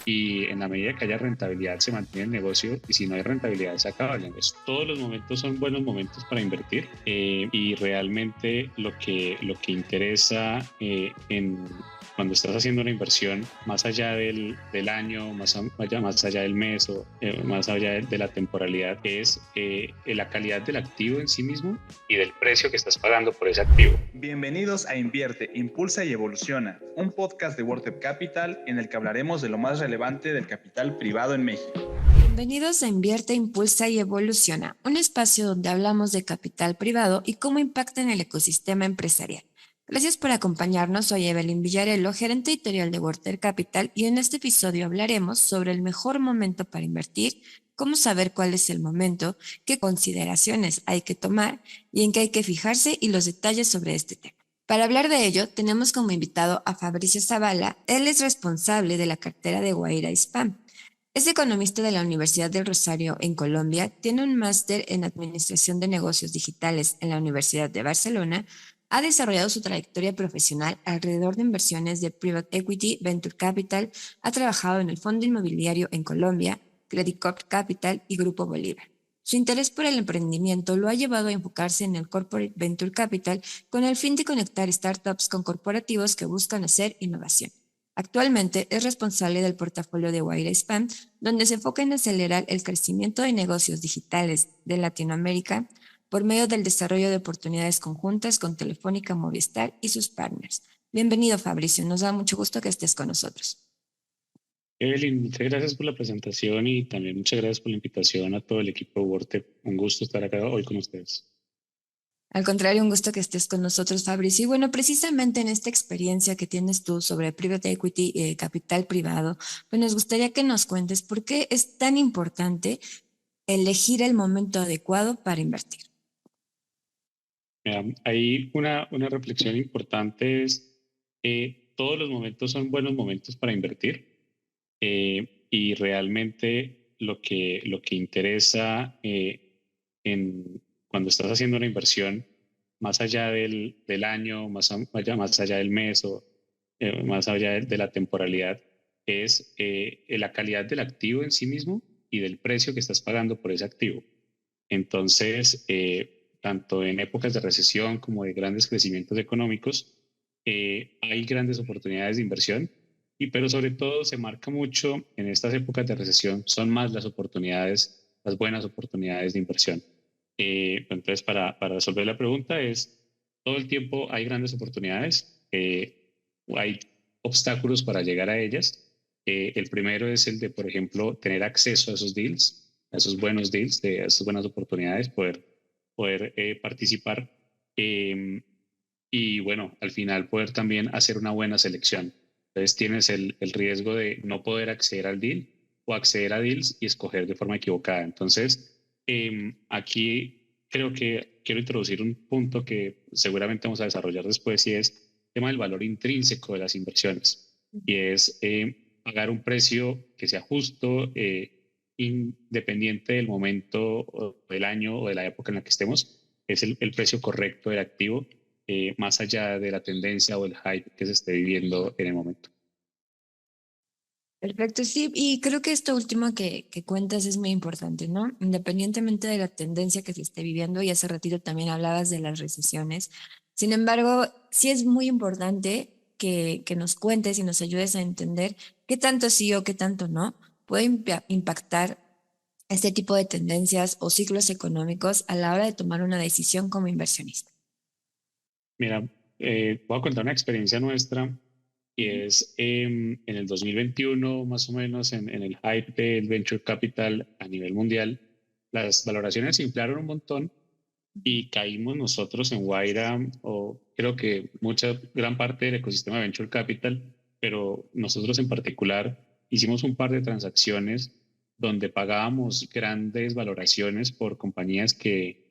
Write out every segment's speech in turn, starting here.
y en la medida que haya rentabilidad se mantiene el negocio y si no hay rentabilidad se acaba el negocio. Todos los momentos son buenos momentos para invertir y realmente lo que interesa cuando estás haciendo una inversión, más allá del año, más allá del mes o más allá de la temporalidad, es la calidad del activo en sí mismo y del precio que estás pagando por ese activo. Bienvenidos a Invierte, Impulsa y Evoluciona, un podcast de WordTap Capital en el que hablaremos de lo más relevante del capital privado en México. Bienvenidos a Invierte, Impulsa y Evoluciona, un espacio donde hablamos de capital privado y cómo impacta en el ecosistema empresarial. Gracias por acompañarnos, soy Evelyn Villarello, gerente editorial de WordTap Capital, y en este episodio hablaremos sobre el mejor momento para invertir, cómo saber cuál es el momento, qué consideraciones hay que tomar y en qué hay que fijarse y los detalles sobre este tema. Para hablar de ello, tenemos como invitado a Fabricio Zavala. Él es responsable de la cartera de Guaira Spam. Es economista de la Universidad del Rosario en Colombia, tiene un máster en Administración de Negocios Digitales en la Universidad de Barcelona, ha desarrollado su trayectoria profesional alrededor de inversiones de Private Equity, Venture Capital, ha trabajado en el Fondo Inmobiliario en Colombia, Credit Corp Capital y Grupo Bolívar. Su interés por el emprendimiento lo ha llevado a enfocarse en el Corporate Venture Capital con el fin de conectar startups con corporativos que buscan hacer innovación. Actualmente es responsable del portafolio de Guaira Spam, donde se enfoca en acelerar el crecimiento de negocios digitales de Latinoamérica por medio del desarrollo de oportunidades conjuntas con Telefónica Movistar y sus partners. Bienvenido, Fabricio. Nos da mucho gusto que estés con nosotros. Evelyn, muchas gracias por la presentación y también muchas gracias por la invitación a todo el equipo de WordTap. Un gusto estar acá hoy con ustedes. Al contrario, un gusto que estés con nosotros, Fabricio. Y bueno, precisamente en esta experiencia que tienes tú sobre Private Equity, capital privado, pues nos gustaría que nos cuentes por qué es tan importante elegir el momento adecuado para invertir. Hay una reflexión importante es, todos los momentos son buenos momentos para invertir y realmente lo que interesa cuando estás haciendo una inversión, más allá del año, más allá del mes o más allá de la temporalidad, es la calidad del activo en sí mismo y del precio que estás pagando por ese activo. Entonces, tanto en épocas de recesión como de grandes crecimientos económicos, hay grandes oportunidades de inversión, pero sobre todo se marca mucho en estas épocas de recesión, son más las oportunidades, las buenas oportunidades de inversión. Entonces, para resolver la pregunta todo el tiempo hay grandes oportunidades, hay obstáculos para llegar a ellas. El primero es el de, por ejemplo, tener acceso a esos deals, a esos buenos deals, a esas buenas oportunidades, poder participar y bueno, al final poder también hacer una buena selección. Entonces tienes el riesgo de no poder acceder al deal o acceder a deals y escoger de forma equivocada. Entonces, aquí creo que quiero introducir un punto que seguramente vamos a desarrollar después y es el tema del valor intrínseco de las inversiones. Y es pagar un precio que sea justo, independiente del momento o del año o de la época en la que estemos, es el precio correcto del activo, más allá de la tendencia o el hype que se esté viviendo en el momento. Perfecto, sí, y creo que esto último que cuentas es muy importante, ¿no? Independientemente de la tendencia que se esté viviendo, y hace ratito también hablabas de las recesiones. Sin embargo, sí es muy importante que nos cuentes y nos ayudes a entender qué tanto sí o qué tanto no puede impactar este tipo de tendencias o ciclos económicos a la hora de tomar una decisión como inversionista. Mira, voy a contar una experiencia nuestra y es en el 2021, más o menos, en el hype del venture capital a nivel mundial, las valoraciones se inflaron un montón y caímos nosotros en Guaira, o creo que gran parte del ecosistema de venture capital, pero nosotros en particular hicimos un par de transacciones donde pagábamos grandes valoraciones por compañías que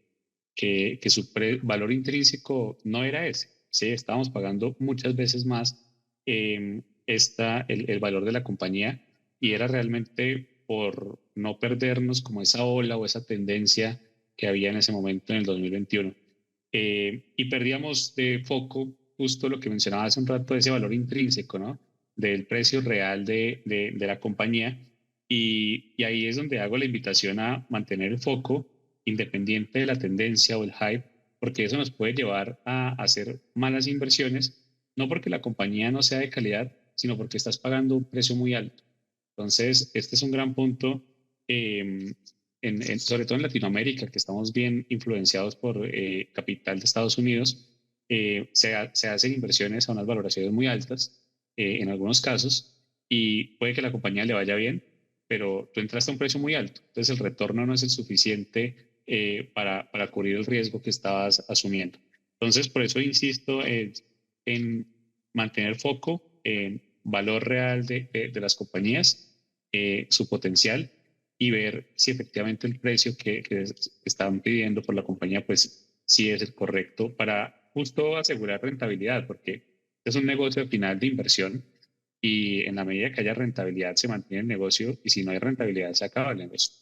su valor intrínseco no era ese. Sí, estábamos pagando muchas veces más el valor de la compañía y era realmente por no perdernos como esa ola o esa tendencia que había en ese momento en el 2021. Y perdíamos de foco justo lo que mencionaba hace un rato, ese valor intrínseco, ¿no? del precio real de la compañía. Y ahí es donde hago la invitación a mantener el foco independiente de la tendencia o el hype, porque eso nos puede llevar a hacer malas inversiones, no porque la compañía no sea de calidad, sino porque estás pagando un precio muy alto. Entonces, este es un gran punto, sobre todo en Latinoamérica, que estamos bien influenciados por capital de Estados Unidos. Se hacen inversiones a unas valoraciones muy altas en algunos casos, y puede que la compañía le vaya bien, pero tú entraste a un precio muy alto, entonces el retorno no es el suficiente para cubrir el riesgo que estabas asumiendo. Entonces, por eso insisto en mantener foco en valor real de las compañías, su potencial, y ver si efectivamente el precio que están pidiendo por la compañía, pues sí es el correcto para justo asegurar rentabilidad, porque es un negocio final de inversión, y en la medida que haya rentabilidad se mantiene el negocio, y si no hay rentabilidad se acaba el negocio.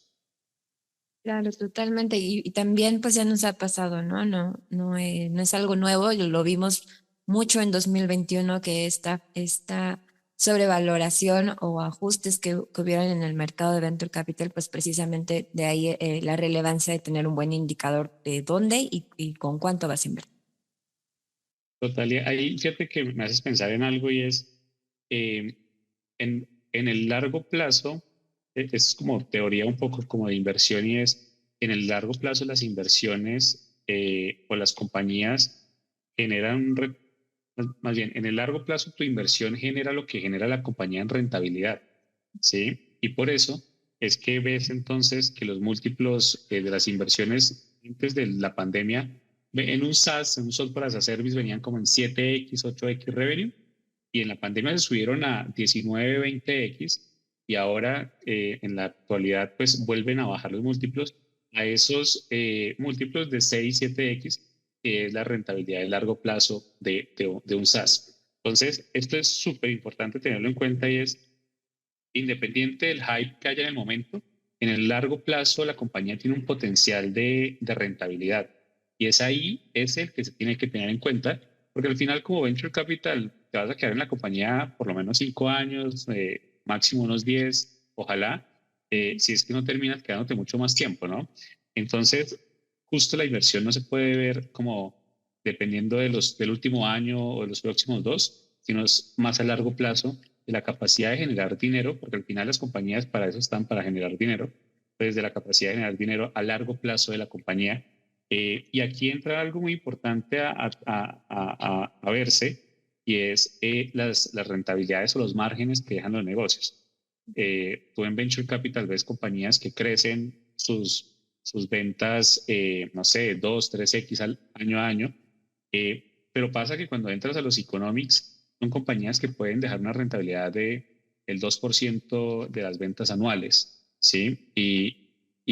Claro, totalmente. Y también pues ya nos ha pasado, ¿no? No es algo nuevo, lo vimos mucho en 2021 que esta sobrevaloración o ajustes que hubieron en el mercado de Venture Capital, pues precisamente de ahí la relevancia de tener un buen indicador de dónde y con cuánto vas a invertir. Total, y ahí fíjate que me haces pensar en algo, y es eh, en el largo plazo, es como teoría un poco como de inversión, y es en el largo plazo las inversiones o las compañías generan, más bien, en el largo plazo tu inversión genera lo que genera la compañía en rentabilidad, ¿sí? Y por eso es que ves entonces que los múltiplos de las inversiones antes de la pandemia en un SaaS, en un software as a service, venían como en 7x, 8x revenue, y en la pandemia se subieron a 19, 20x, y ahora en la actualidad pues vuelven a bajar los múltiplos a esos múltiplos de 6, 7x, que es la rentabilidad de largo plazo de un SaaS. Entonces, esto es súper importante tenerlo en cuenta, y es independiente del hype que haya en el momento, en el largo plazo la compañía tiene un potencial de rentabilidad. Y es ahí, es el que se tiene que tener en cuenta, porque al final como Venture Capital te vas a quedar en la compañía por lo menos 5 años, máximo unos 10, ojalá, si es que no terminas quedándote mucho más tiempo, ¿no? Entonces, justo la inversión no se puede ver como dependiendo del último año o de los próximos dos, sino es más a largo plazo, de la capacidad de generar dinero, porque al final las compañías para eso están, para generar dinero, pues de la capacidad de generar dinero a largo plazo de la compañía. Y aquí entra algo muy importante a verse, y es las rentabilidades o los márgenes que dejan los negocios. Tú en Venture Capital ves compañías que crecen sus ventas, no sé, 2, 3x año a año, pero pasa que cuando entras a los economics, son compañías que pueden dejar una rentabilidad del 2% de las ventas anuales, ¿sí?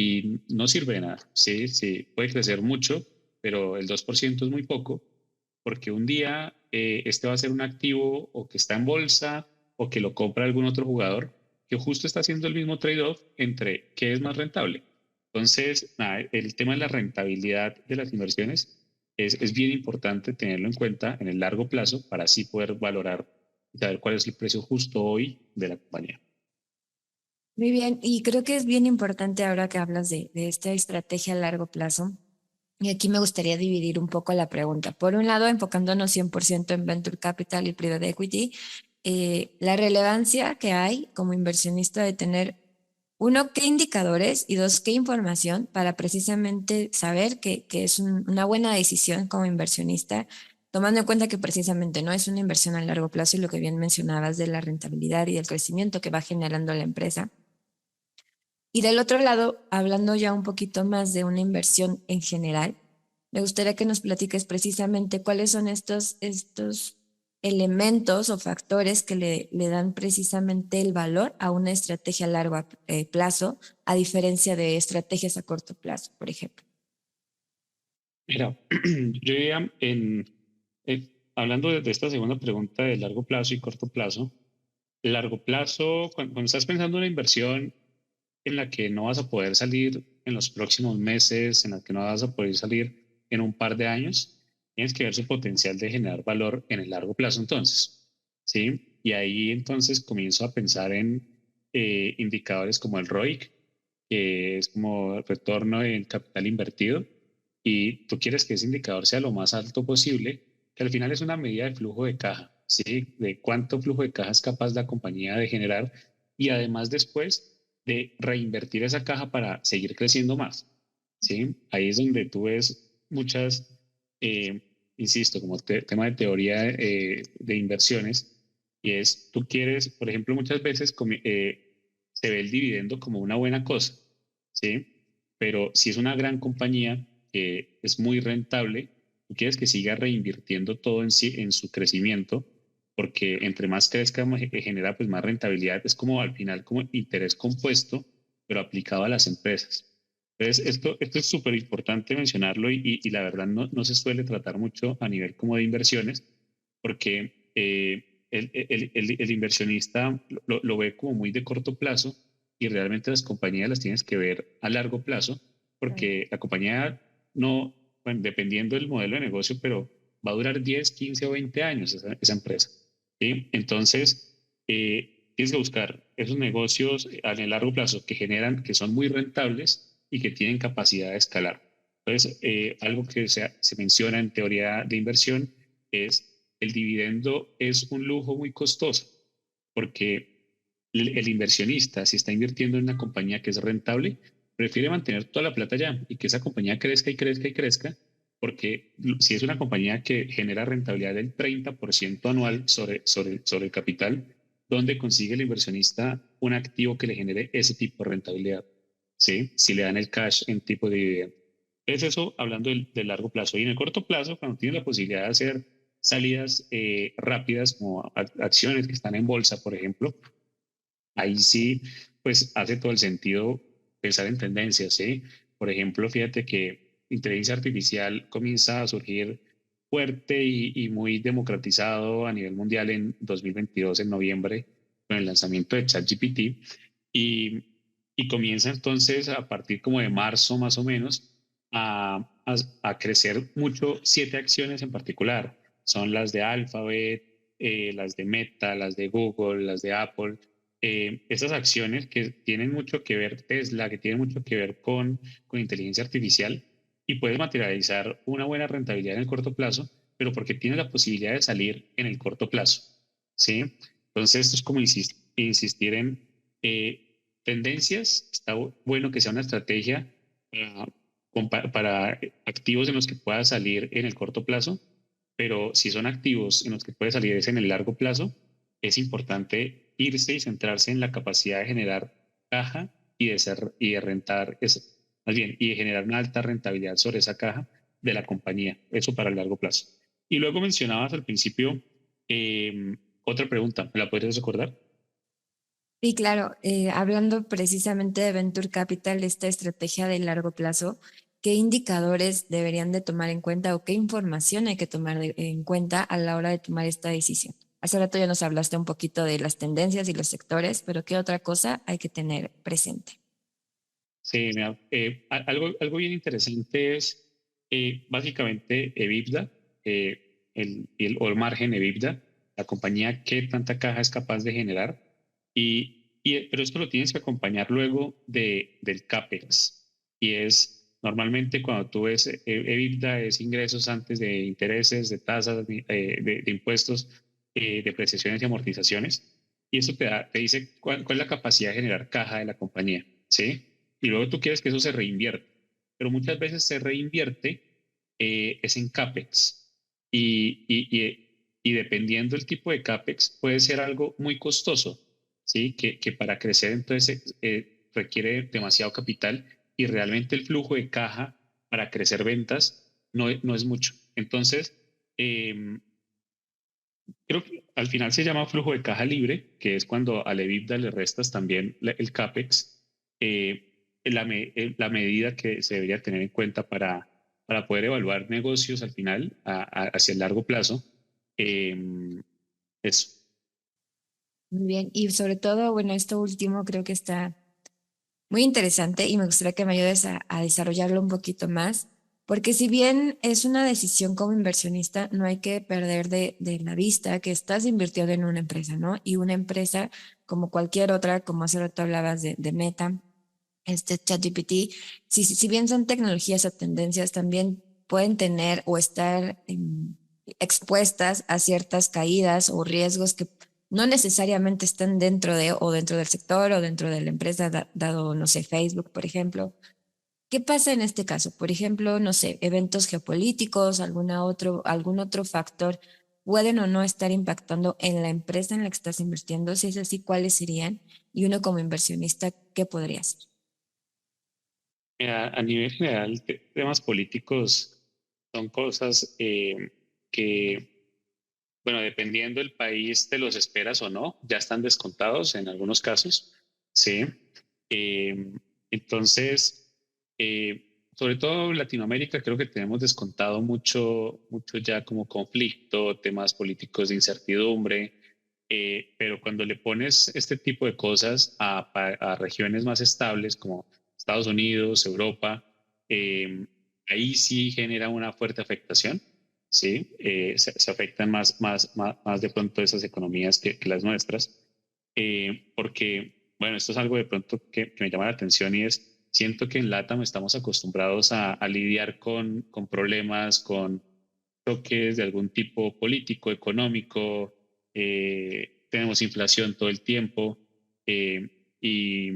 Y no sirve de nada, ¿sí? Sí, puede crecer mucho, pero el 2% es muy poco, porque un día este va a ser un activo o que está en bolsa o que lo compra algún otro jugador que justo está haciendo el mismo trade-off entre qué es más rentable. Entonces, nada, el tema de la rentabilidad de las inversiones es bien importante tenerlo en cuenta en el largo plazo para así poder valorar y saber cuál es el precio justo hoy de la compañía. Muy bien, y creo que es bien importante ahora que hablas de esta estrategia a largo plazo. Y aquí me gustaría dividir un poco la pregunta. Por un lado, enfocándonos 100% en Venture Capital y Private Equity, la relevancia que hay como inversionista de tener, uno, qué indicadores y dos, qué información para precisamente saber que es una buena decisión como inversionista, tomando en cuenta que precisamente no es una inversión a largo plazo y lo que bien mencionabas de la rentabilidad y el crecimiento que va generando la empresa. Y del otro lado, hablando ya un poquito más de una inversión en general, me gustaría que nos platiques precisamente cuáles son estos elementos o factores que le dan precisamente el valor a una estrategia a largo plazo, a diferencia de estrategias a corto plazo, por ejemplo. Mira, yo diría, hablando de esta segunda pregunta de largo plazo y corto plazo, largo plazo, cuando estás pensando en una inversión en la que no vas a poder salir en los próximos meses, en la que no vas a poder salir en un par de años, tienes que ver su potencial de generar valor en el largo plazo entonces, ¿sí? Y ahí entonces comienzo a pensar en indicadores como el ROIC, que es como retorno en capital invertido, y tú quieres que ese indicador sea lo más alto posible, que al final es una medida de flujo de caja, ¿sí? De cuánto flujo de caja es capaz la compañía de generar y además después de reinvertir esa caja para seguir creciendo más, ¿sí? Ahí es donde tú ves muchas, eh, insisto, como tema de teoría de inversiones, y es, tú quieres, por ejemplo, muchas veces se ve el dividendo como una buena cosa, ¿sí? Pero si es una gran compañía que es muy rentable, tú quieres que siga reinvirtiendo todo en sí, en su crecimiento, porque entre más crezca, genera pues más rentabilidad. Es como al final como interés compuesto, pero aplicado a las empresas. Entonces, esto es súper importante mencionarlo y la verdad no se suele tratar mucho a nivel como de inversiones, porque el inversionista lo ve como muy de corto plazo y realmente las compañías las tienes que ver a largo plazo, porque la compañía no, bueno, dependiendo del modelo de negocio, pero va a durar 10, 15 o 20 años esa empresa. ¿Sí? Entonces, tienes que buscar esos negocios a largo plazo que generan, que son muy rentables y que tienen capacidad de escalar. Entonces, algo que se menciona en teoría de inversión es el dividendo es un lujo muy costoso, porque el inversionista, si está invirtiendo en una compañía que es rentable, prefiere mantener toda la plata allá y que esa compañía crezca y crezca y crezca, porque si es una compañía que genera rentabilidad del 30% anual sobre el capital, ¿dónde consigue el inversionista un activo que le genere ese tipo de rentabilidad? ¿Sí? Si le dan el cash en tipo de dividendo. Es eso hablando del largo plazo. Y en el corto plazo, cuando tienes la posibilidad de hacer salidas rápidas como acciones que están en bolsa, por ejemplo, ahí sí, pues hace todo el sentido pensar en tendencias, ¿sí? Por ejemplo, fíjate que inteligencia artificial comienza a surgir fuerte y muy democratizado a nivel mundial en 2022, en noviembre, con el lanzamiento de ChatGPT, y, y comienza entonces a partir como de marzo más o menos a crecer mucho 7 acciones en particular. Son las de Alphabet, las de Meta, las de Google, las de Apple, esas acciones que tienen mucho que ver, Tesla, que tienen mucho que ver con inteligencia artificial y puedes materializar una buena rentabilidad en el corto plazo, pero porque tienes la posibilidad de salir en el corto plazo, ¿sí? Entonces, esto es como insistir en tendencias. Está bueno que sea una estrategia para activos en los que puedas salir en el corto plazo, pero si son activos en los que puedes salir es en el largo plazo, es importante irse y centrarse en la capacidad de generar caja y de rentar, más bien, y de generar una alta rentabilidad sobre esa caja de la compañía, eso para el largo plazo. Y luego mencionabas al principio otra pregunta, ¿me la podrías recordar? Sí, claro, hablando precisamente de Venture Capital, esta estrategia de largo plazo, ¿qué indicadores deberían de tomar en cuenta o qué información hay que tomar en cuenta a la hora de tomar esta decisión? Hace rato ya nos hablaste un poquito de las tendencias y los sectores, pero ¿qué otra cosa hay que tener presente? Sí, mira, algo bien interesante es básicamente EBITDA, o el margen EBITDA, la compañía qué tanta caja es capaz de generar, pero esto lo tienes que acompañar luego del CAPEX, y es normalmente cuando tú ves EBITDA es ingresos antes de intereses, de tasas, de impuestos, depreciaciones y amortizaciones, y eso te dice cuál es la capacidad de generar caja de la compañía, ¿sí? Y luego tú quieres que eso se reinvierte, pero muchas veces se reinvierte es en CAPEX y dependiendo del tipo de CAPEX puede ser algo muy costoso, ¿sí? Que para crecer entonces requiere demasiado capital y realmente el flujo de caja para crecer ventas no es mucho. Entonces, eh, creo que al final se llama flujo de caja libre, que es cuando al EBITDA le restas también el CAPEX, la medida que se debería tener en cuenta para poder evaluar negocios al final, hacia el largo plazo. Eso. Muy bien, y sobre todo, bueno, esto último creo que está muy interesante y me gustaría que me ayudes a desarrollarlo un poquito más. Porque si bien es una decisión como inversionista, no hay que perder de la vista que estás invirtiendo en una empresa, ¿no? Y una empresa como cualquier otra, como hace rato hablabas de Meta, ChatGPT, si bien son tecnologías o tendencias, también pueden tener o estar expuestas a ciertas caídas o riesgos que no necesariamente están dentro de o dentro del sector o dentro de la empresa, dado, no sé, Facebook, por ejemplo. ¿Qué pasa en este caso? Por ejemplo, no sé, eventos geopolíticos, algún otro factor pueden o no estar impactando en la empresa en la que estás invirtiendo. Si es así, ¿cuáles serían? Y uno como inversionista, ¿qué podría hacer? A nivel general, temas políticos son cosas que, bueno, dependiendo del país, te los esperas o no, ya están descontados en algunos casos, ¿sí? Eh, entonces, sobre todo en Latinoamérica, creo que tenemos descontado mucho ya como conflicto, temas políticos de incertidumbre, pero cuando le pones este tipo de cosas a regiones más estables como Estados Unidos, Europa, eh, ahí sí genera una fuerte afectación, ¿sí? Se afectan más de pronto esas economías que las nuestras, porque, bueno, esto es algo de pronto que me llama la atención y es, siento que en LATAM estamos acostumbrados a lidiar con problemas, con choques de algún tipo político, económico, tenemos inflación todo el tiempo y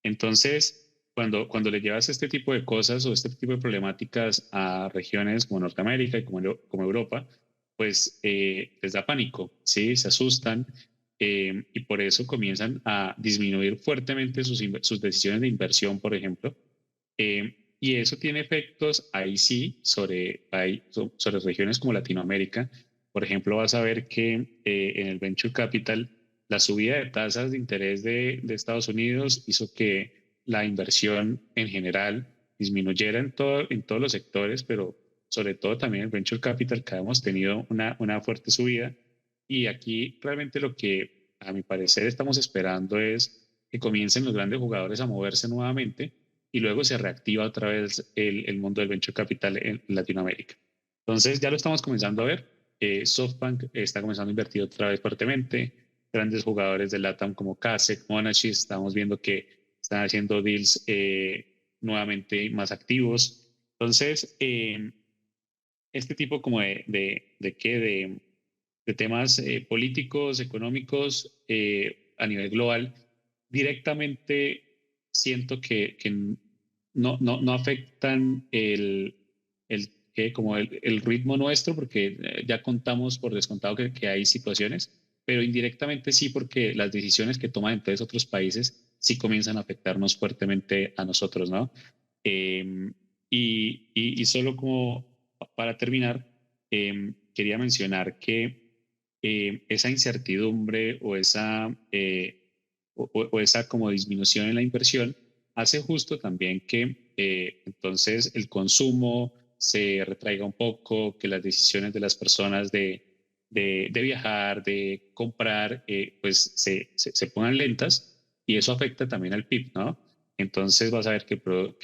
entonces cuando le llevas este tipo de cosas o este tipo de problemáticas a regiones como Norteamérica y como Europa, pues les da pánico, ¿sí? Se asustan y por eso comienzan a disminuir fuertemente sus decisiones de inversión, por ejemplo. Y eso tiene efectos ahí sí sobre regiones como Latinoamérica. Por ejemplo, vas a ver que en el Venture Capital la subida de tasas de interés de Estados Unidos hizo que la inversión en general disminuyera en todos los sectores, pero sobre todo también el Venture Capital, que hemos tenido una fuerte subida. Y aquí realmente lo que a mi parecer estamos esperando es que comiencen los grandes jugadores a moverse nuevamente y luego se reactiva otra vez el mundo del venture capital en Latinoamérica. Entonces ya lo estamos comenzando a ver. SoftBank está comenzando a invertir otra vez fuertemente. Grandes jugadores de LATAM como Kasek, Monashi, estamos viendo que están haciendo deals nuevamente más activos. Entonces, este tipo como de temas políticos, económicos a nivel global, directamente siento que no afectan el ritmo nuestro, porque ya contamos por descontado que hay situaciones, pero indirectamente sí, porque las decisiones que toman entonces otros países sí comienzan a afectarnos fuertemente a nosotros, ¿no? Eh, y solo como para terminar, quería mencionar que esa incertidumbre o esa como disminución en la inversión hace justo también que entonces el consumo se retraiga un poco, que las decisiones de las personas de viajar, de comprar, pues se pongan lentas y eso afecta también al PIB, ¿no? Entonces vas a ver que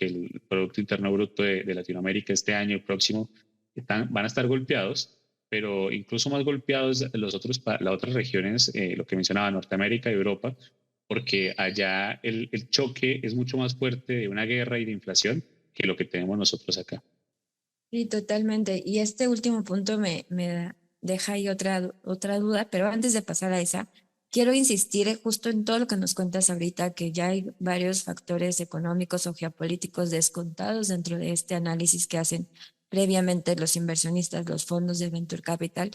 el Producto Interno Bruto de Latinoamérica este año, el próximo, van a estar golpeados, pero incluso más golpeados las otras regiones, lo que mencionaba, Norteamérica y Europa, porque allá el choque es mucho más fuerte de una guerra y de inflación que lo que tenemos nosotros acá. Sí, totalmente. Y este último punto me deja ahí otra duda, pero antes de pasar a esa, quiero insistir justo en todo lo que nos cuentas ahorita, que ya hay varios factores económicos o geopolíticos descontados dentro de este análisis que hacen previamente los inversionistas, los fondos de Venture Capital.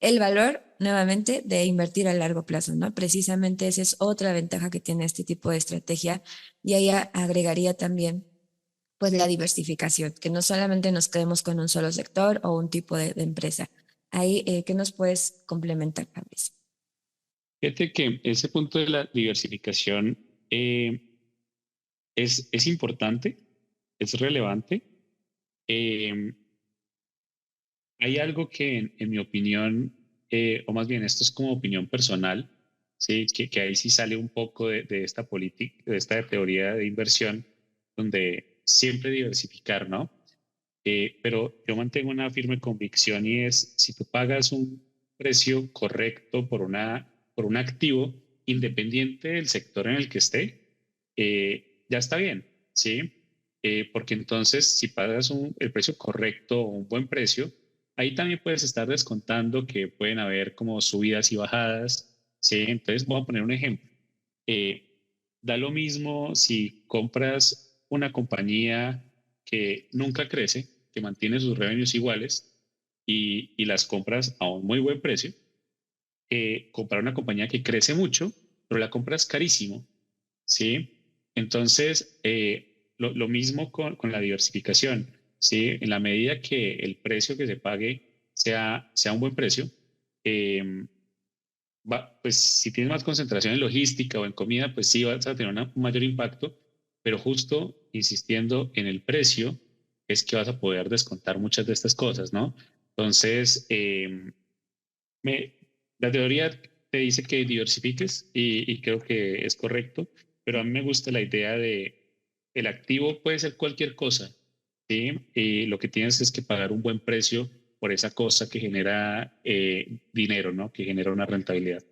El valor, nuevamente, de invertir a largo plazo, ¿no? Precisamente esa es otra ventaja que tiene este tipo de estrategia y ahí agregaría también pues la diversificación, que no solamente nos quedemos con un solo sector o un tipo de empresa. Ahí, ¿qué nos puedes complementar, Fabricio? Fíjate que ese punto de la diversificación eh, es importante, es relevante. Eh, Hay algo que en mi opinión, o más bien esto es como opinión personal, ¿sí? Que ahí sí sale un poco de esta política, de esta teoría de inversión, donde siempre diversificar, ¿no? pero yo mantengo una firme convicción y es, si tú pagas un precio correcto por un activo, independiente del sector en el que esté, ya está bien, ¿sí? Porque entonces, si pagas el precio correcto o un buen precio, ahí también puedes estar descontando que pueden haber como subidas y bajadas, ¿sí? Entonces, voy a poner un ejemplo. Da lo mismo si compras una compañía que nunca crece, que mantiene sus revenues iguales y las compras a un muy buen precio, comprar una compañía que crece mucho, pero la compras carísimo, ¿sí? Entonces, lo mismo con la diversificación, ¿sí? En la medida que el precio que se pague sea un buen precio, eh, pues si tienes más concentración en logística o en comida, pues sí vas a tener un mayor impacto, pero justo insistiendo en el precio es que vas a poder descontar muchas de estas cosas, ¿no? Entonces, me, la teoría te dice que diversifiques y creo que es correcto, pero a mí me gusta la idea de el activo puede ser cualquier cosa, ¿sí? Y lo que tienes es que pagar un buen precio por esa cosa que genera dinero, ¿no? Que genera una rentabilidad.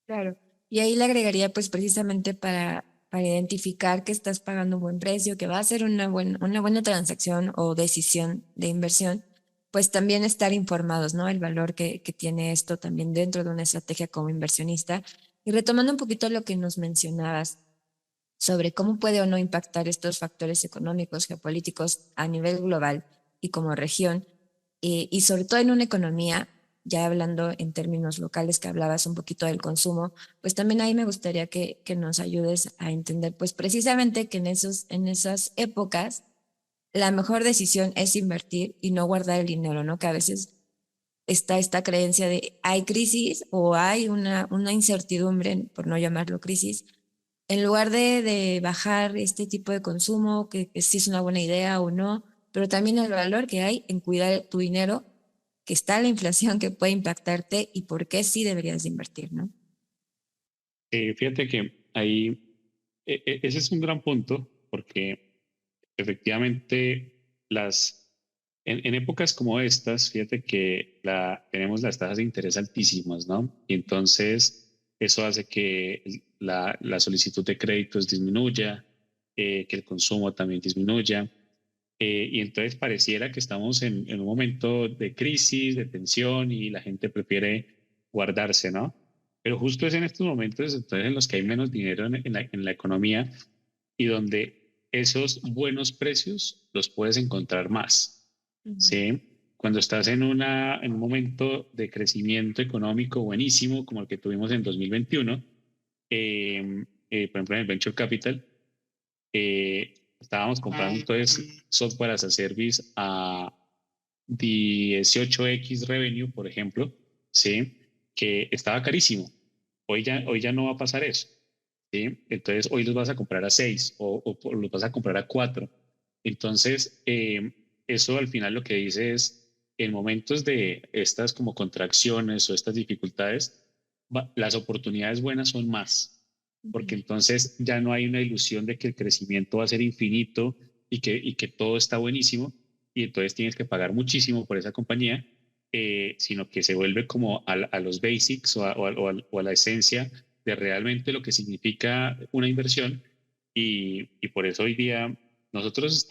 Claro. Y ahí le agregaría, pues precisamente para identificar que estás pagando un buen precio, que va a ser una buena transacción o decisión de inversión, pues también estar informados, ¿no? El valor que tiene esto también dentro de una estrategia como inversionista. Y retomando un poquito lo que nos mencionabas sobre cómo puede o no impactar estos factores económicos, geopolíticos a nivel global y como región, y sobre todo en una economía, ya hablando en términos locales que hablabas un poquito del consumo, pues también ahí me gustaría que nos ayudes a entender, pues precisamente que en esas épocas la mejor decisión es invertir y no guardar el dinero, ¿no? Que a veces está esta creencia de hay crisis o hay una incertidumbre, por no llamarlo crisis, en lugar de bajar este tipo de consumo, que sí es una buena idea o no, pero también el valor que hay en cuidar tu dinero, que está la inflación que puede impactarte y por qué sí deberías de invertir, ¿no? Fíjate que ahí, ese es un gran punto, porque efectivamente en épocas como estas, fíjate que tenemos las tasas de interés altísimas, ¿no? Y entonces eso hace que la solicitud de créditos disminuya, que el consumo también disminuya. Y entonces pareciera que estamos en un momento de crisis, de tensión y la gente prefiere guardarse, ¿no? Pero justo es en estos momentos entonces en los que hay menos dinero en la economía y donde esos buenos precios los puedes encontrar más, Ujú. ¿sí? Cuando estás en un momento de crecimiento económico buenísimo, como el que tuvimos en 2021, por ejemplo en el Venture Capital, estábamos comprando entonces software as a service a 18x revenue, por ejemplo, ¿sí? Que estaba carísimo. Hoy ya no va a pasar eso, ¿sí? Entonces hoy los vas a comprar a 6 o los vas a comprar a 4. Entonces, eso al final lo que dice es, en momentos de estas como contracciones o estas dificultades, las oportunidades buenas son más, porque Ujú. entonces ya no hay una ilusión de que el crecimiento va a ser infinito y que todo está buenísimo y entonces tienes que pagar muchísimo por esa compañía, sino que se vuelve como a los basics o a la esencia de realmente lo que significa una inversión y por eso hoy día nosotros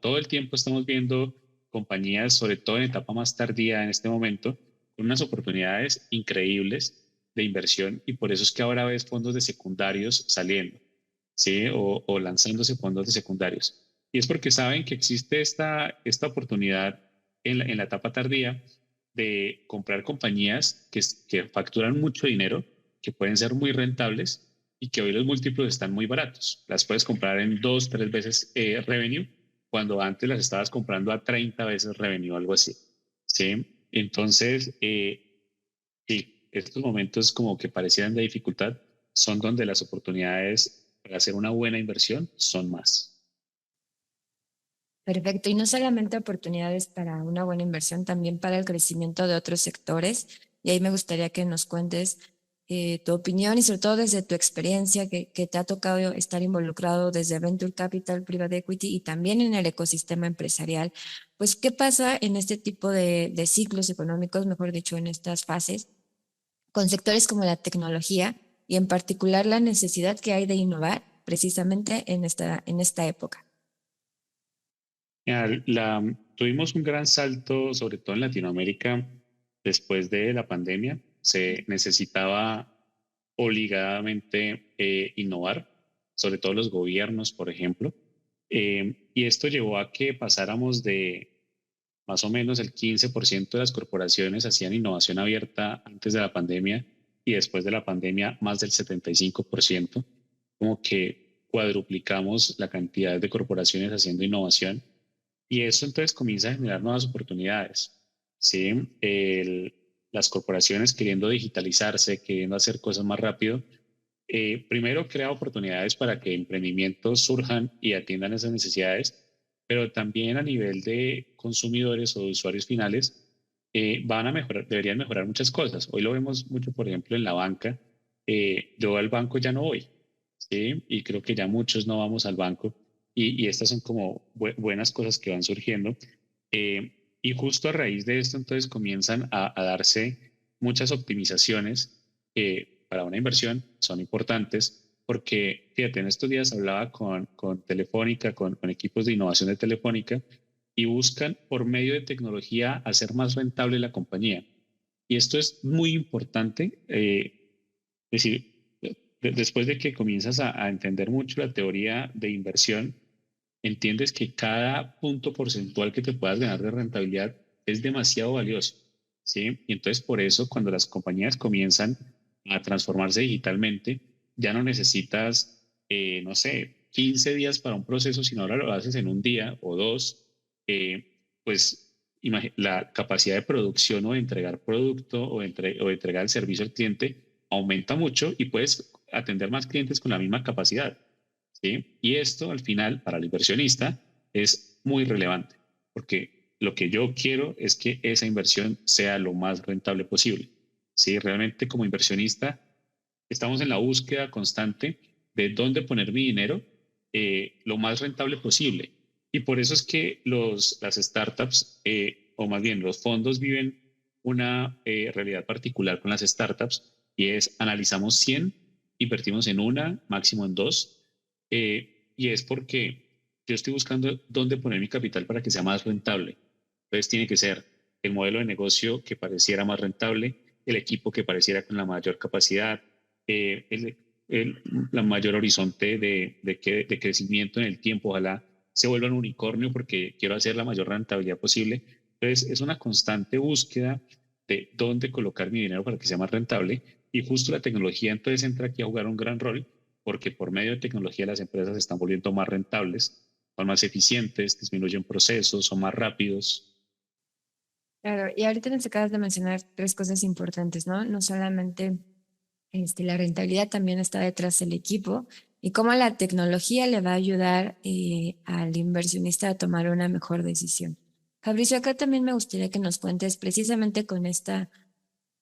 todo el tiempo estamos viendo compañías, sobre todo en etapa más tardía en este momento, con unas oportunidades increíbles de inversión y por eso es que ahora ves fondos de secundarios saliendo, ¿sí? O lanzándose fondos de secundarios. Y es porque saben que existe esta oportunidad en la etapa tardía de comprar compañías que facturan mucho dinero, que pueden ser muy rentables y que hoy los múltiplos están muy baratos. Las puedes comprar en 2, 3 veces revenue, cuando antes las estabas comprando a 30 veces revenue, algo así. ¿Sí? Entonces, sí, estos momentos como que parecieran de dificultad son donde las oportunidades para hacer una buena inversión son más. Perfecto. Y no solamente oportunidades para una buena inversión, también para el crecimiento de otros sectores. Y ahí me gustaría que nos cuentes tu opinión y sobre todo desde tu experiencia que te ha tocado estar involucrado desde Venture Capital, Private Equity y también en el ecosistema empresarial. Pues, ¿qué pasa en este tipo de ciclos económicos, mejor dicho, en estas fases, con sectores como la tecnología y en particular la necesidad que hay de innovar precisamente en esta época? Mira, tuvimos un gran salto, sobre todo en Latinoamérica, después de la pandemia. Se necesitaba obligadamente innovar, sobre todo los gobiernos, por ejemplo. Y esto llevó a que pasáramos de más o menos el 15% de las corporaciones hacían innovación abierta antes de la pandemia y después de la pandemia más del 75%, como que cuadruplicamos la cantidad de corporaciones haciendo innovación y eso entonces comienza a generar nuevas oportunidades. ¿Sí? Las corporaciones queriendo digitalizarse, queriendo hacer cosas más rápido, primero crea oportunidades para que emprendimientos surjan y atiendan esas necesidades, pero también a nivel de consumidores o de usuarios finales, van a mejorar, deberían mejorar muchas cosas. Hoy lo vemos mucho, por ejemplo, en la banca. Yo al banco ya no voy, ¿sí? Y creo que ya muchos no vamos al banco y estas son como buenas cosas que van surgiendo. Y justo a raíz de esto, entonces comienzan a darse muchas optimizaciones para una inversión son importantes porque, fíjate, en estos días hablaba con Telefónica, con equipos de innovación de Telefónica y buscan por medio de tecnología hacer más rentable la compañía. Y esto es muy importante, es decir, después de que comienzas a entender mucho la teoría de inversión, entiendes que cada punto porcentual que te puedas ganar de rentabilidad es demasiado valioso, ¿sí? Y entonces por eso cuando las compañías comienzan a transformarse digitalmente, ya no necesitas, no sé, 15 días para un proceso, sino ahora lo haces en un día o dos, pues la capacidad de producción o de entregar producto o de entregar el servicio al cliente aumenta mucho y puedes atender más clientes con la misma capacidad. ¿Sí? Y esto al final para el inversionista es muy relevante porque lo que yo quiero es que esa inversión sea lo más rentable posible. ¿Sí? Realmente como inversionista estamos en la búsqueda constante de dónde poner mi dinero lo más rentable posible. Y por eso es que las startups, o más bien los fondos, viven una realidad particular con las startups y es analizamos 100, invertimos en una, máximo en dos, y es porque yo estoy buscando dónde poner mi capital para que sea más rentable. Entonces tiene que ser el modelo de negocio que pareciera más rentable, el equipo que pareciera con la mayor capacidad, eh, el, la mayor horizonte de crecimiento en el tiempo. Ojalá se vuelva un unicornio porque quiero hacer la mayor rentabilidad posible. Entonces es una constante búsqueda de dónde colocar mi dinero para que sea más rentable y justo la tecnología entonces entra aquí a jugar un gran rol porque por medio de tecnología las empresas se están volviendo más rentables, son más eficientes, disminuyen procesos, son más rápidos. Claro, y ahorita nos acabas de mencionar tres cosas importantes, ¿no? No solamente la rentabilidad también está detrás del equipo y cómo la tecnología le va a ayudar al inversionista a tomar una mejor decisión. Fabricio, acá también me gustaría que nos cuentes precisamente con esta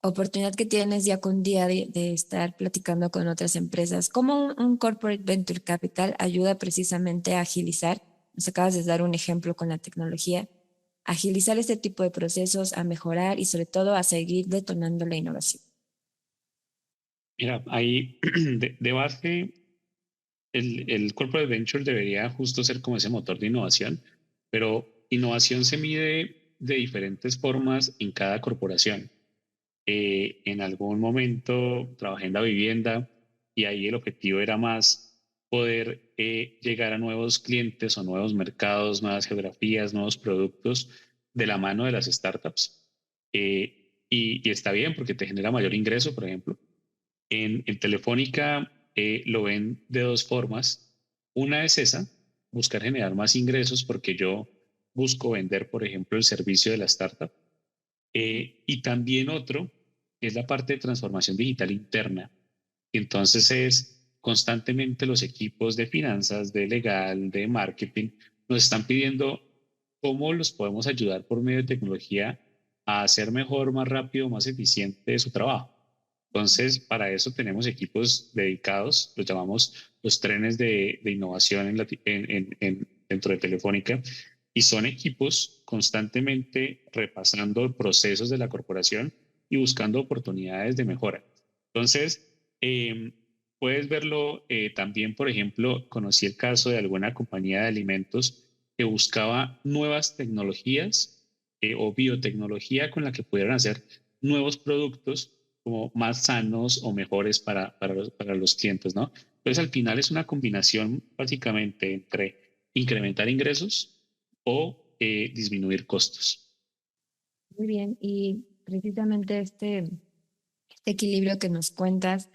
oportunidad que tienes ya con día de estar platicando con otras empresas, cómo un corporate venture capital ayuda precisamente a agilizar, nos acabas de dar un ejemplo con la tecnología, agilizar este tipo de procesos, a mejorar y sobre todo a seguir detonando la innovación. Mira, ahí de base el corporate venture debería justo ser como ese motor de innovación, pero innovación se mide de diferentes formas en cada corporación. En algún momento trabajé en la vivienda y ahí el objetivo era más poder llegar a nuevos clientes o nuevos mercados, nuevas geografías, nuevos productos de la mano de las startups. Y está bien porque te genera mayor ingreso, por ejemplo. En Telefónica lo ven de dos formas. Una es esa, buscar generar más ingresos porque yo busco vender, por ejemplo, el servicio de la startup. Y también otro es la parte de transformación digital interna. Entonces es constantemente los equipos de finanzas, de legal, de marketing, nos están pidiendo cómo los podemos ayudar por medio de tecnología a hacer mejor, más rápido, más eficiente su trabajo. Entonces, para eso tenemos equipos dedicados, los llamamos los trenes de innovación dentro de Telefónica, y son equipos constantemente repasando procesos de la corporación y buscando oportunidades de mejora. Entonces, puedes verlo también, por ejemplo, conocí el caso de alguna compañía de alimentos que buscaba nuevas tecnologías o biotecnología con la que pudieran hacer nuevos productos como más sanos o mejores para los clientes, ¿no? Entonces, al final es una combinación básicamente entre incrementar ingresos o disminuir costos. Muy bien, y precisamente este equilibrio que nos cuentas,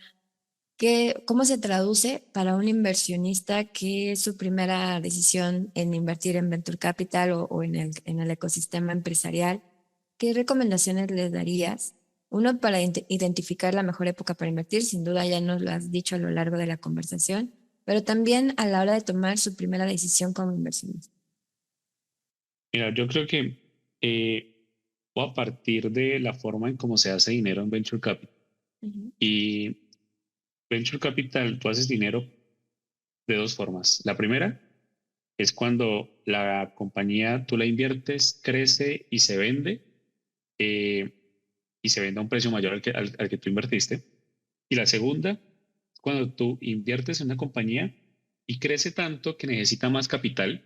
¿cómo se traduce para un inversionista que es su primera decisión en invertir en Venture Capital o en el ecosistema empresarial? ¿Qué recomendaciones les darías? Uno, para identificar la mejor época para invertir, sin duda ya nos lo has dicho a lo largo de la conversación, pero también a la hora de tomar su primera decisión como inversionista. Mira, yo creo que a partir de la forma en cómo se hace dinero en Venture Capital. Ujú. Y Venture Capital, tú haces dinero de dos formas. La primera es cuando la compañía tú la inviertes, crece eh, y se vende a un precio mayor al que tú invertiste. Y la segunda es cuando tú inviertes en una compañía y crece tanto que necesita más capital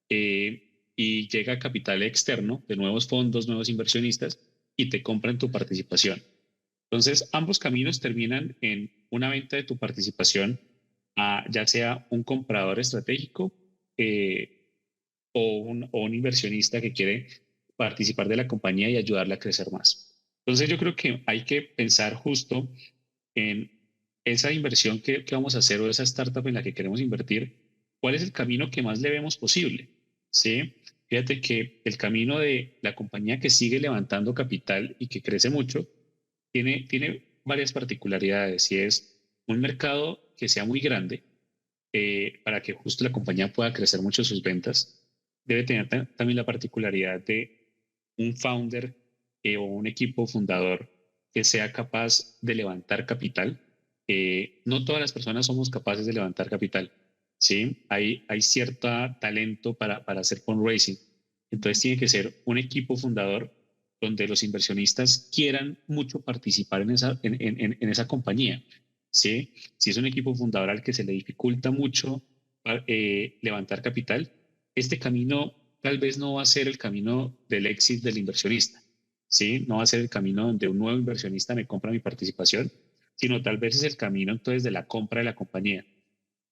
y llega capital externo de nuevos fondos, nuevos inversionistas y te compran tu participación. Entonces, ambos caminos terminan en una venta de tu participación a ya sea un comprador estratégico o un inversionista que quiere participar de la compañía y ayudarla a crecer más. Entonces, yo creo que hay que pensar justo en esa inversión que vamos a hacer o esa startup en la que queremos invertir, ¿cuál es el camino que más le vemos posible? ¿Sí? Fíjate que el camino de la compañía que sigue levantando capital y que crece mucho tiene varias particularidades y es un mercado que sea muy grande para que justo la compañía pueda crecer mucho sus ventas. Debe tener también la particularidad de un founder o un equipo fundador que sea capaz de levantar capital. No todas las personas somos capaces de levantar capital, ¿sí? Hay cierto talento para hacer fundraising. Entonces tiene que ser un equipo fundador donde los inversionistas quieran mucho participar en esa compañía, ¿sí? Si es un equipo fundador al que se le dificulta mucho levantar capital, este camino tal vez no va a ser el camino del éxito del inversionista, ¿sí? No va a ser el camino donde un nuevo inversionista me compra mi participación, sino tal vez es el camino entonces de la compra de la compañía.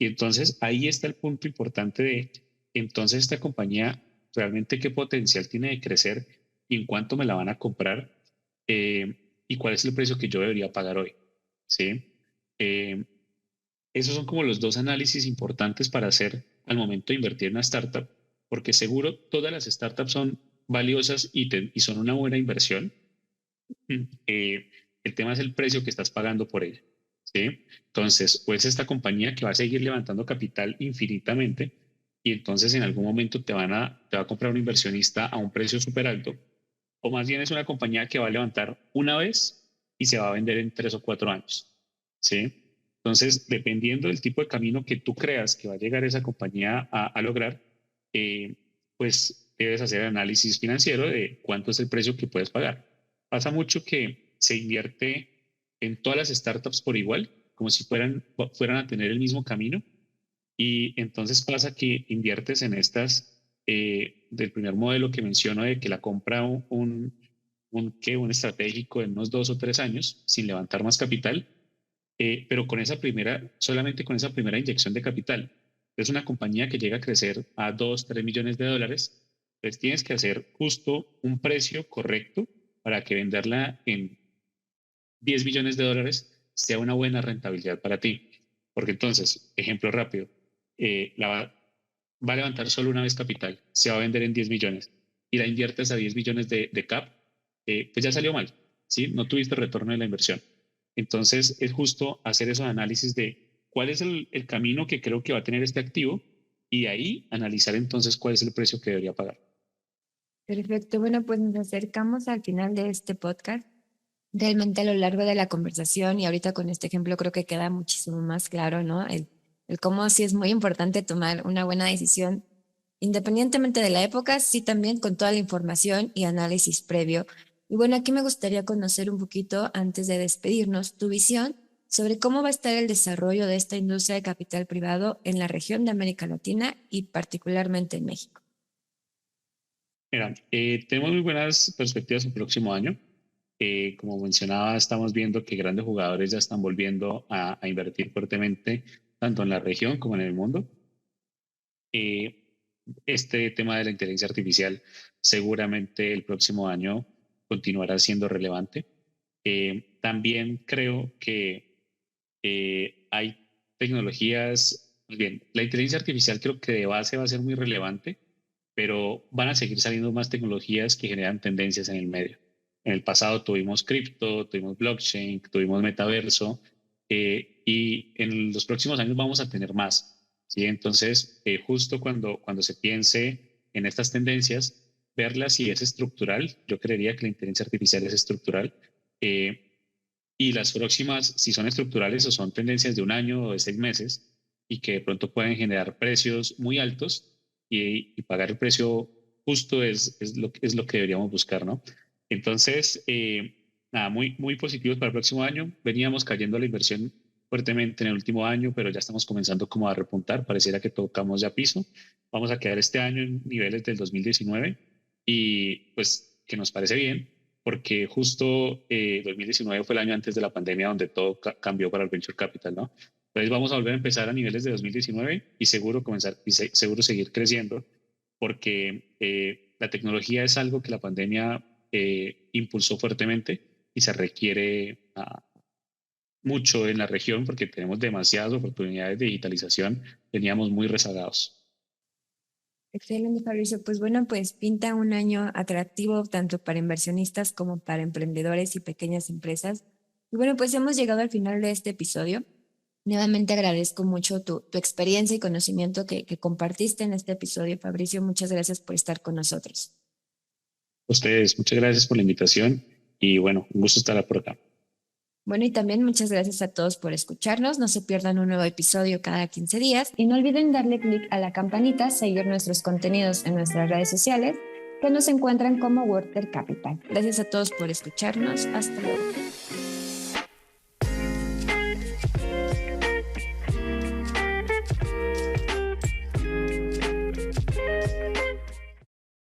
Y entonces ahí está el punto importante de, entonces esta compañía realmente qué potencial tiene de crecer y en cuánto me la van a comprar y cuál es el precio que yo debería pagar hoy, ¿sí? Eh, Esos son como los dos análisis importantes para hacer al momento de invertir en una startup, porque seguro todas las startups son valiosas y son una buena inversión. Eh, el tema es el precio que estás pagando por ella, ¿sí? Entonces, pues esta compañía que va a seguir levantando capital infinitamente y entonces en algún momento te va a comprar un inversionista a un precio súper alto, o más bien es una compañía que va a levantar una vez y se va a vender en 3 o 4 años, ¿sí? Entonces, dependiendo del tipo de camino que tú creas que va a llegar esa compañía a lograr, eh, pues debes hacer análisis financiero de cuánto es el precio que puedes pagar. Pasa mucho que se invierte en todas las startups por igual, como si fueran a tener el mismo camino, y entonces pasa que inviertes en estas del primer modelo que menciono de que la compra un estratégico en unos 2 o 3 años sin levantar más capital, pero solamente con esa primera inyección de capital. Es una compañía que llega a crecer a 2, 3 millones de dólares, pues tienes que hacer justo un precio correcto para que venderla en 10 millones de dólares sea una buena rentabilidad para ti. Porque entonces, ejemplo rápido, va a levantar solo una vez capital, se va a vender en 10 millones y la inviertes a 10 millones de CAP, pues ya salió mal, ¿sí? No tuviste retorno de la inversión. Entonces, es justo hacer esos análisis de cuál es el camino que creo que va a tener este activo y ahí analizar entonces cuál es el precio que debería pagar. Perfecto. Bueno, pues nos acercamos al final de este podcast. Realmente a lo largo de la conversación y ahorita con este ejemplo creo que queda muchísimo más claro, ¿no? El cómo sí es muy importante tomar una buena decisión, independientemente de la época, sí también con toda la información y análisis previo. Y bueno, aquí me gustaría conocer un poquito, antes de despedirnos, tu visión sobre cómo va a estar el desarrollo de esta industria de capital privado en la región de América Latina y particularmente en México. Mira, tenemos muy buenas perspectivas el próximo año. Como mencionaba, estamos viendo que grandes jugadores ya están volviendo a invertir fuertemente, tanto en la región como en el mundo. Eh, este tema de la inteligencia artificial seguramente el próximo año continuará siendo relevante. También creo que hay tecnologías, pues bien, la inteligencia artificial creo que de base va a ser muy relevante, pero van a seguir saliendo más tecnologías que generan tendencias en el medio. En el pasado tuvimos cripto, tuvimos blockchain, tuvimos metaverso, y en los próximos años vamos a tener más. ¿Sí? Entonces, justo cuando se piense en estas tendencias, verlas si es estructural, yo creería que la inteligencia artificial es estructural, y las próximas, si son estructurales o son tendencias de un año o de 6 meses, y que de pronto pueden generar precios muy altos y pagar el precio justo es lo que deberíamos buscar, ¿no? Entonces, nada, muy positivos para el próximo año. Veníamos cayendo la inversión fuertemente en el último año, pero ya estamos comenzando como a repuntar. Pareciera que tocamos ya piso. Vamos a quedar este año en niveles del 2019 y pues que nos parece bien porque justo 2019 fue el año antes de la pandemia donde todo cambió para el venture capital, ¿no? Entonces vamos a volver a empezar a niveles de 2019 y seguro comenzar y seguro seguir creciendo porque la tecnología es algo que la pandemia impulsó fuertemente y se requiere mucho en la región porque tenemos demasiadas oportunidades de digitalización, teníamos muy rezagados. Excelente, Fabricio. Pues bueno, pues pinta un año atractivo tanto para inversionistas como para emprendedores y pequeñas empresas. Y bueno, pues hemos llegado al final de este episodio. Nuevamente agradezco mucho tu experiencia y conocimiento que compartiste en este episodio, Fabricio. Muchas gracias por estar con nosotros. Ustedes, muchas gracias por la invitación y bueno, un gusto estar por acá. Bueno, y también muchas gracias a todos por escucharnos. No se pierdan un nuevo episodio cada 15 días y no olviden darle clic a la campanita, seguir nuestros contenidos en nuestras redes sociales que nos encuentran como Worker Capital. Gracias a todos por escucharnos. Hasta luego.